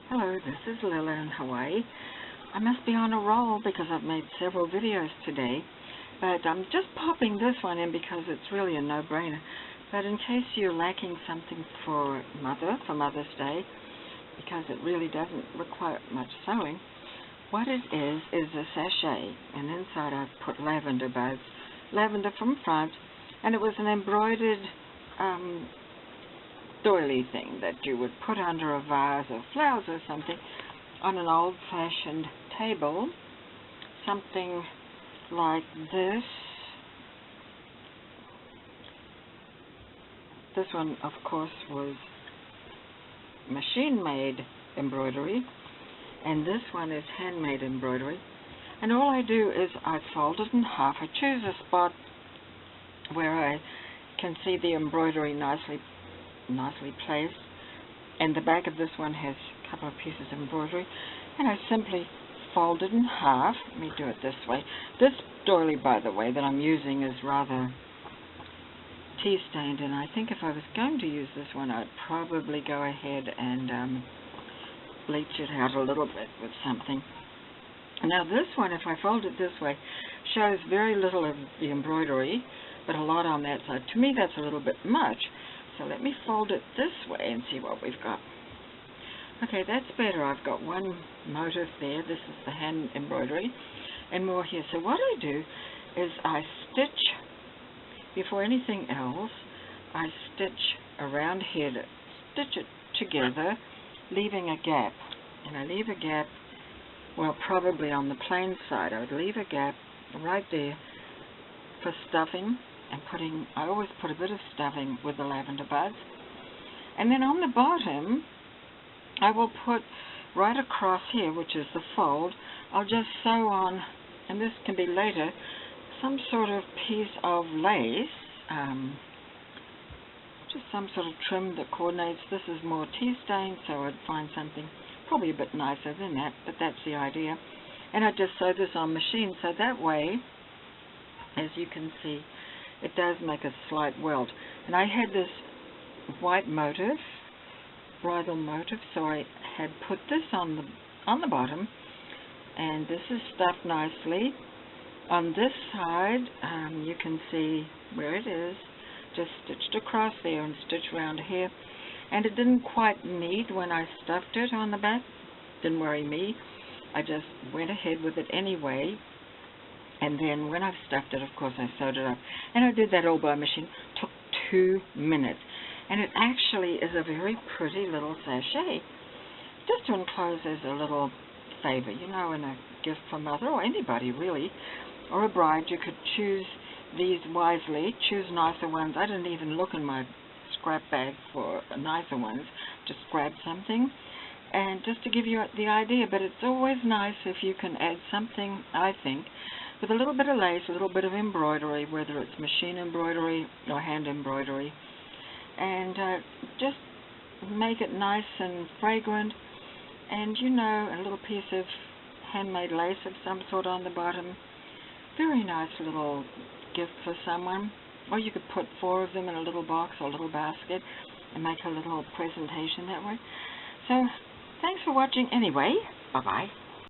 Hello, this is Lila in Hawaii. I must be on a roll because I've made several videos today, but I'm just popping this one in because it's really a no-brainer. But in case you're lacking something for Mother's Day, because it really doesn't require much sewing, what it is a sachet, and inside I've put lavender buds, lavender from front, and it was an embroidered doily thing that you would put under a vase of flowers or something on an old-fashioned table, something like this. This one, of course, was machine-made embroidery, and this one is handmade embroidery. And all I do is I fold it in half. I choose a spot where I can see the embroidery nicely placed, and the back of this one has a couple of pieces of embroidery, and I simply fold it in half. Let me do it this way. This doily, by the way, that I'm using is rather tea stained, and I think if I was going to use this one I'd probably go ahead and bleach it out a little bit with something. Now this one, if I fold it this way, shows very little of the embroidery but a lot on that side. To me that's a little bit much. So let me fold it this way and see what we've got. Okay, that's better. I've got one motif there. This is the hand embroidery and more here. So what I do is I stitch, before anything else, I stitch around here to stitch it together, leaving a gap. And I leave a gap, well, probably on the plain side. I would leave a gap right there for stuffing. And I always put a bit of stuffing with the lavender buds. And then on the bottom, I will put right across here, which is the fold, I'll just sew on, and this can be later, some sort of piece of lace, just some sort of trim that coordinates. This is more tea stained, so I'd find something probably a bit nicer than that, but that's the idea. And I just sew this on machine, so that way, as you can see, it does make a slight welt. And I had this white motif, bridal motif, so I had put this on the bottom, and this is stuffed nicely. On this side, you can see where it is, just stitched across there and stitched around here. And it didn't quite meet when I stuffed it on the back. Didn't worry me. I just went ahead with it anyway. And then when I've stuffed it, of course, I sewed it up. And I did that all by machine. Took 2 minutes. And it actually is a very pretty little sachet. Just to enclose as a little favor, you know, in a gift for Mother, or anybody really, or a bride. You could choose these wisely, choose nicer ones. I didn't even look in my scrap bag for nicer ones. Just grab something. And just to give you the idea, but it's always nice if you can add something, I think, with a little bit of lace, a little bit of embroidery, whether it's machine embroidery or hand embroidery, and just make it nice and fragrant, and you know, a little piece of handmade lace of some sort on the bottom. Very nice little gift for someone. Or you could put 4 of them in a little box or a little basket and make a little presentation that way. So thanks for watching anyway. Bye-bye.